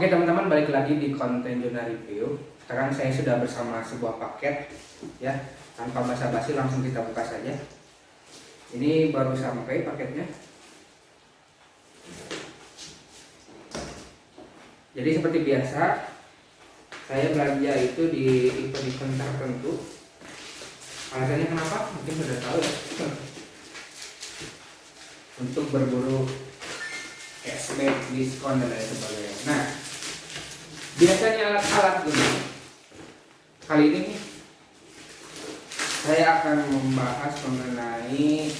Oke teman-teman, balik lagi di konten Juna Review. Sekarang saya sudah bersama sebuah paket ya. Tanpa basa-basi langsung kita buka saja. Ini baru sampai paketnya. Jadi seperti biasa, saya belanja itu di event-event tertentu. Alasannya kenapa? Mungkin sudah tahu ya. Untuk berburu cashback, diskon dan lain sebagainya. Nah, biasanya alat-alat ini. Kali ini saya akan membahas mengenai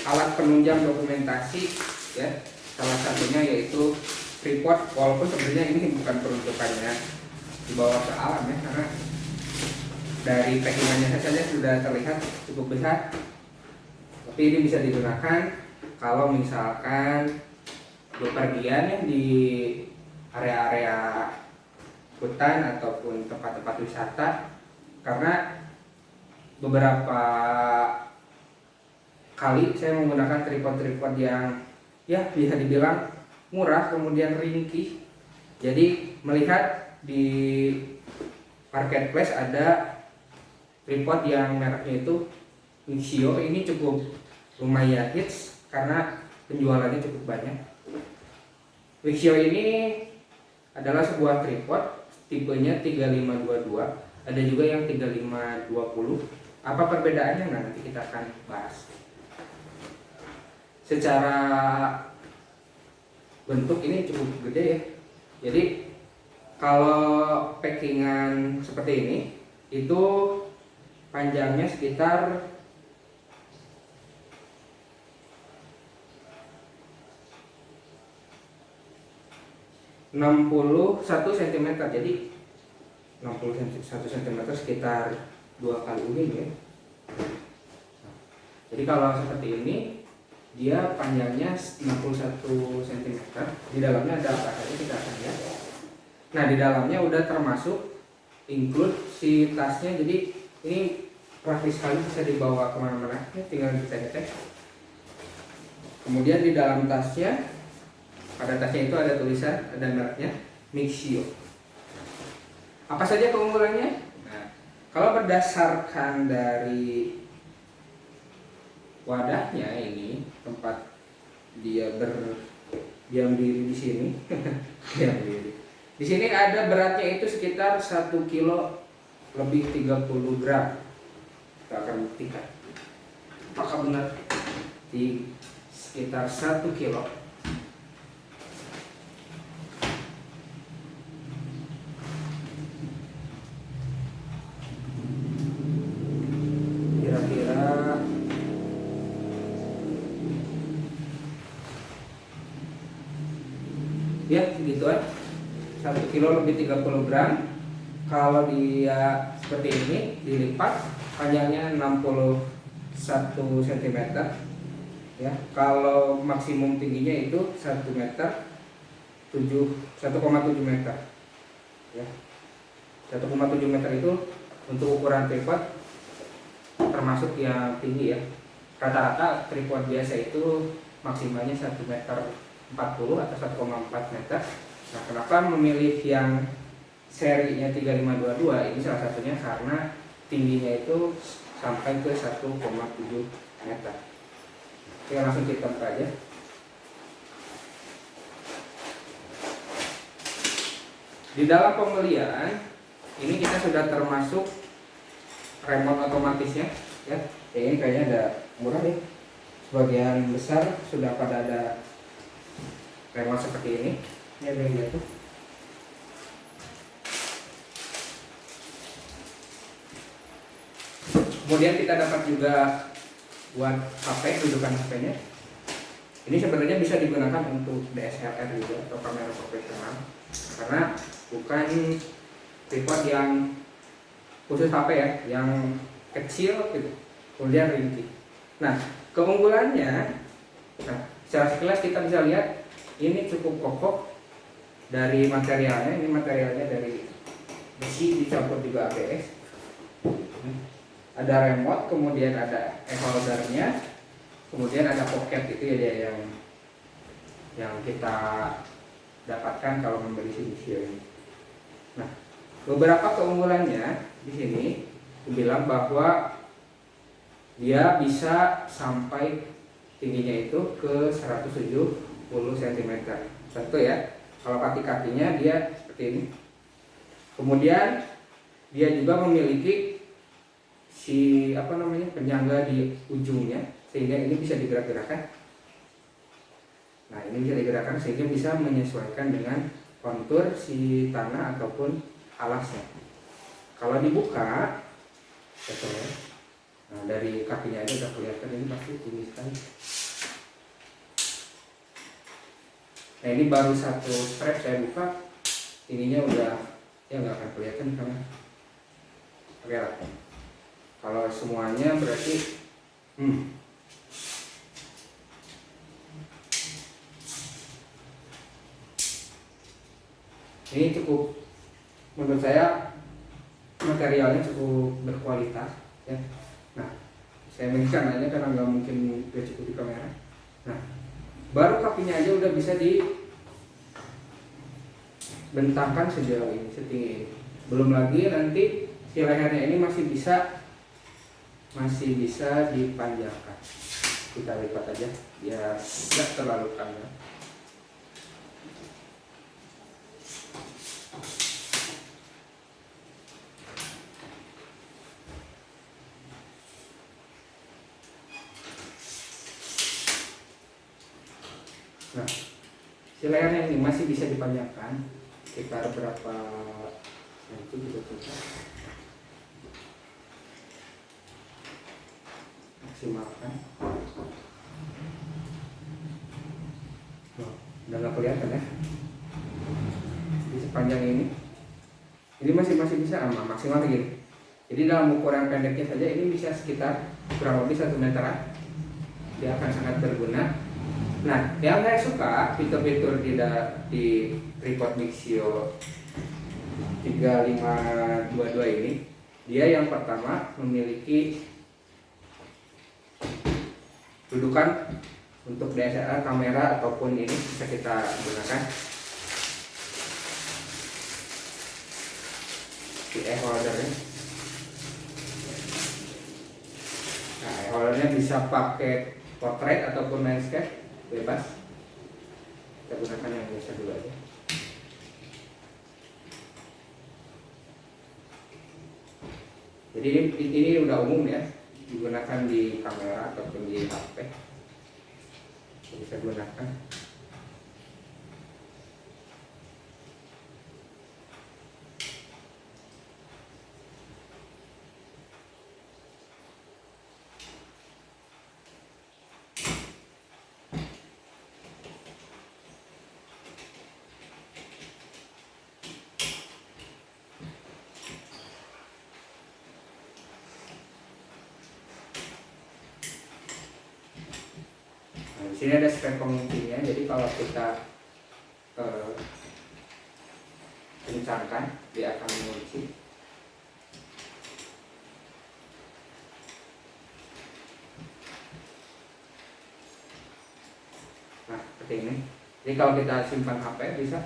alat penunjang dokumentasi ya. Salah satunya yaitu tripod, walaupun sebenarnya ini bukan peruntukannya dibawa ke alam ya, karena dari packingannya saja sudah terlihat cukup besar. Tapi ini bisa digunakan kalau misalkan bepergian ya di area-area hutan ataupun tempat-tempat wisata, karena beberapa kali saya menggunakan tripod-tripod yang ya bisa dibilang murah kemudian ringkih. Jadi melihat di marketplace ada tripod yang mereknya itu Mixio, ini cukup lumayan hits karena penjualannya cukup banyak. Mixio ini adalah sebuah tripod tipenya 3522, ada juga yang 3520. Apa perbedaannya? Nah, nanti kita akan bahas. Secara bentuk ini cukup gede ya. Jadi kalau packingan seperti ini itu panjangnya sekitar 61 cm, jadi 61 cm sekitar 2 kali ubin ya. Jadi kalau seperti ini dia panjangnya 61 cm. Di dalamnya ada apa saja kita akan lihat. Nah, di dalamnya udah termasuk include si tasnya, jadi ini praktis sekali, bisa dibawa kemana-mana ya, tinggal kita cek. Kemudian di dalam tasnya, pada tasnya itu ada tulisan, ada mereknya Mixio. Apa saja keunggulannya? Nah, kalau berdasarkan dari wadahnya, ini tempat dia berdiam diri di sini. Diam diri. Di sini ada beratnya itu sekitar 1 kilo lebih 30 gram. Kita akan buktikan apakah benar di sekitar 1 kilo. Ya gituan, 1 kilo lebih 30 gram. Kalau dia seperti ini dilipat, panjangnya 61 cm ya. Kalau maksimum tingginya itu 1 meter 1,7 meter ya. 1,7 meter itu untuk ukuran tripod termasuk yang tinggi ya. Rata-rata tripod biasa itu maksimalnya 1 meter 40 atau 1,4 meter. Nah, kenapa memilih yang serinya 3522? Ini salah satunya karena tingginya itu sampai ke 1,7 meter. Oke, langsung kita buka aja. Di dalam pembelian ini kita sudah termasuk remote otomatisnya ya. Ini kayaknya ada murah nih. Sebagian besar sudah pada ada remote seperti ini. Ini ada yang jatuh. Kemudian kita dapat juga buat HP, dudukan HP-nya. Ini sebenarnya bisa digunakan untuk DSLR juga atau kamera profesional, karena bukan tripod yang khusus HP ya, yang kecil gitu, kemudian ringkih. Nah, keunggulannya, secara sekilas kita bisa lihat ini cukup kokoh dari materialnya. Ini materialnya dari besi dicampur juga ABS. Ada remote, kemudian ada e-holdernya, kemudian ada pocket itu ya, yang kita dapatkan kalau membeli Shimizu ini. Nah, beberapa keunggulannya di sini aku bilang bahwa dia bisa sampai tingginya itu ke 170 cm. Tentu ya, kalau kaki-kakinya dia seperti ini. Kemudian dia juga memiliki penyangga di ujungnya, sehingga ini bisa digerak-gerakkan. Nah, ini bisa digerakkan sehingga bisa menyesuaikan dengan kontur si tanah ataupun alasnya. Kalau dibuka, nah dari kakinya aja udah kelihatan ini pasti tinggi sekali. Nah, ini baru satu strap saya buka, ininya udah ya nggak akan kelihatan karena pakai alat. Kalau semuanya berarti ini cukup, menurut saya materialnya cukup berkualitas ya. Nah, saya mention aja karena nggak mungkin dia cukup di kamera. Nah, baru kakinya aja udah bisa dibentangkan sejauh ini, setinggi ini. Belum lagi nanti si lehernya ini masih bisa dipanjangkan. Kita lipat aja biar tidak terlalu panjang. Nah, si lehernya ini masih bisa dipanjangkan sekitar berapa senti gitu kita maksimalkan. Udah nggak kelihatan ya di sepanjang ini masih bisa maksimal begini. Jadi dalam ukuran pendeknya saja ini bisa sekitar kurang lebih 1 meteran. Dia akan sangat berguna. Nah, yang saya suka fitur-fitur di tripod Mixio 3522 ini, dia yang pertama memiliki dudukan untuk DSLR, kamera ataupun ini bisa kita gunakan di e-holdernya. Nah, e-holdernya bisa pakai portrait ataupun landscape, bebas. Kita gunakan yang biasa dulu aja. Jadi ini udah umum ya, digunakan di kamera ataupun di HP. Bisa gunakan. Di sini ada strap pengunci-nya, jadi kalau kita kencangkan dia akan mengunci. Nah, seperti ini. Jadi kalau kita simpan HP bisa.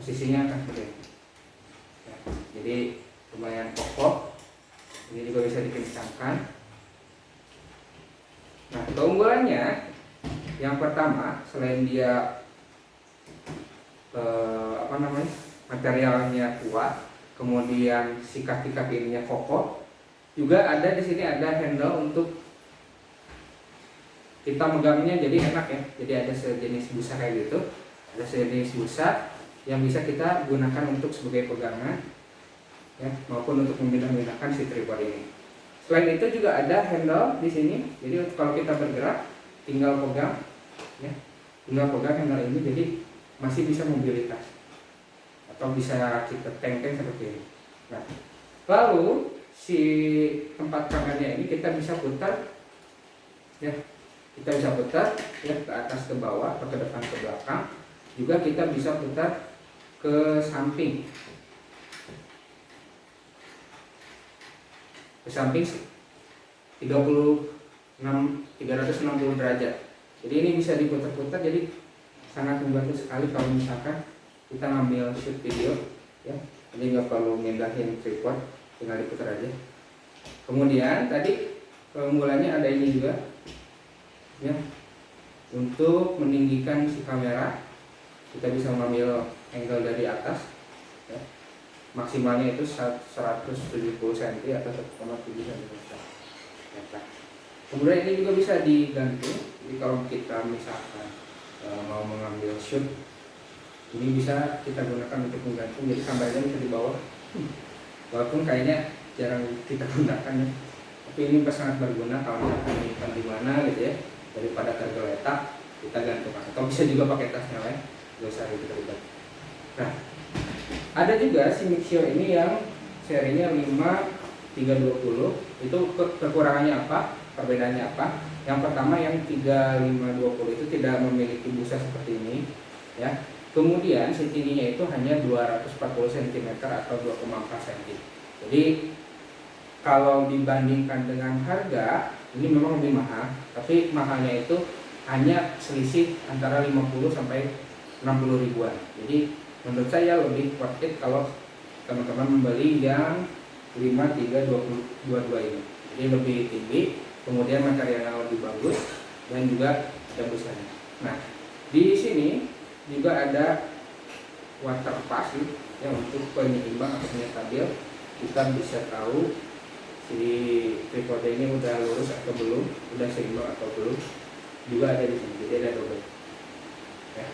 Posisinya akan seperti ini. Ya, jadi lumayan kokoh. Ini juga bisa dikencangkan. Nah, keunggulannya yang pertama, selain dia materialnya kuat, kemudian si kaki-kaki ininya kokoh, juga ada di sini ada handle untuk kita megangnya, jadi enak ya. Jadi ada sejenis busa kayak gitu, ada sejenis busa yang bisa kita gunakan untuk sebagai pegangan ya, maupun untuk memindahkan si tripod ini. Selain itu juga ada handle di sini. Jadi kalau kita bergerak tinggal pegang ya, tinggal pegang handle ini, jadi masih bisa mobilitas atau bisa kita teng-teng seperti ini. Nah, lalu si tempat kameranya ini kita bisa putar ya, kita bisa putar ya ke atas ke bawah atau ke depan ke belakang. Juga kita bisa putar ke samping. Ke samping 360 derajat. Jadi ini bisa diputar-putar, jadi sangat membantu sekali kalau misalkan kita ngambil shoot video ya. Jadi nggak perlu mindahin tripod, tinggal diputar aja. Kemudian tadi keunggulannya ada ini juga ya, untuk meninggikan si kamera. Kita bisa mengambil angle dari atas ya. Maksimalnya itu 170 cm atau 1,7 cm. Kemudian ini juga bisa digantung. Jadi kalau kita misalkan mau mengambil shoot, ini bisa kita gunakan untuk menggantung, jadi kameranya bisa dibawa. Walaupun kayaknya jarang kita gunakan ya, tapi ini sangat berguna kalau misalkan menyimpan di mana gitu ya, daripada tergeletak kita gantungkan. Atau bisa juga pakai tasnya ya, nggak usah ribet-ribet. Nah, ada juga si Mixio ini yang serinya 5320. Itu kekurangannya apa? Perbedaannya apa? Yang pertama yang 3520 itu tidak memiliki busa seperti ini ya. Kemudian si tingginya itu hanya 240 cm atau 2,4 cm. Jadi kalau dibandingkan dengan harga, ini memang lebih mahal, tapi mahalnya itu hanya selisih antara 50 sampai 60 ribuan. Jadi menurut saya lebih worth it kalau teman-teman membeli yang 5322 ini. Jadi lebih tinggi, kemudian materialnya lebih bagus, dan juga ada busanya. Nah, di sini juga ada water pass ya, untuk penyeimbang aksesnya stabil. Kita bisa tahu si tripod ini udah lurus atau belum, udah seimbang atau belum. Juga ada di sini, jadi ada double. Ya.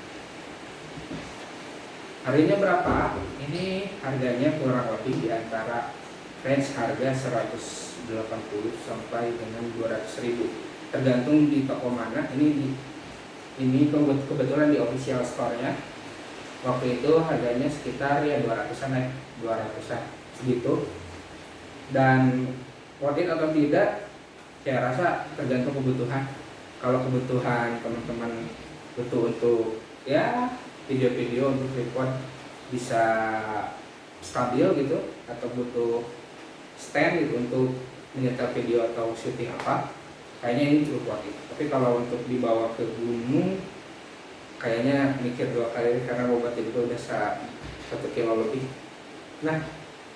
Harganya berapa? Ini harganya kurang lebih di antara range harga 180 sampai dengan 200 ribu, tergantung di toko mana. Ini kebetulan di official store-nya waktu itu harganya sekitar ya 200-an segitu. Dan worth it atau tidak, saya rasa tergantung kebutuhan. Kalau kebutuhan teman-teman butuh untuk ya video-video untuk tripod bisa stabil gitu, atau butuh stand gitu untuk menyetel video atau syuting apa, kayaknya ini cukup worth it. Tapi kalau untuk dibawa ke gunung, kayaknya mikir dua kali karena bobot itu udah 1 kilo lebih. Nah,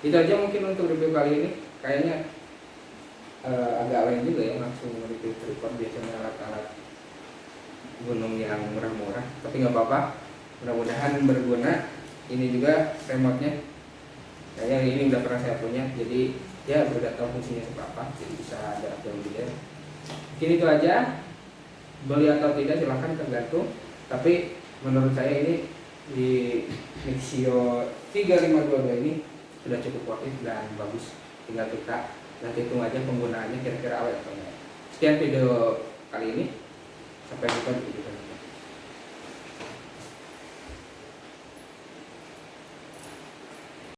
itu aja mungkin untuk review kali ini. Kayaknya agak lain juga ya, langsung review tripod, biasanya alat-alat gunung yang murah-murah. Tapi nggak apa-apa, mudah-mudahan berguna. Ini juga remote-nya, kayaknya ini udah pernah saya punya, jadi ya udah tahu fungsinya seperti apa, jadi bisa ada jauh lebih. Mungkin itu aja. Beli atau tidak silahkan, tergantung. Tapi menurut saya ini di Mixio 3522 ini sudah cukup worth it dan bagus. Tinggal kita nanti hitung aja penggunaannya kira-kira awet atau enggak. Sekian video kali ini, sampai jumpa di video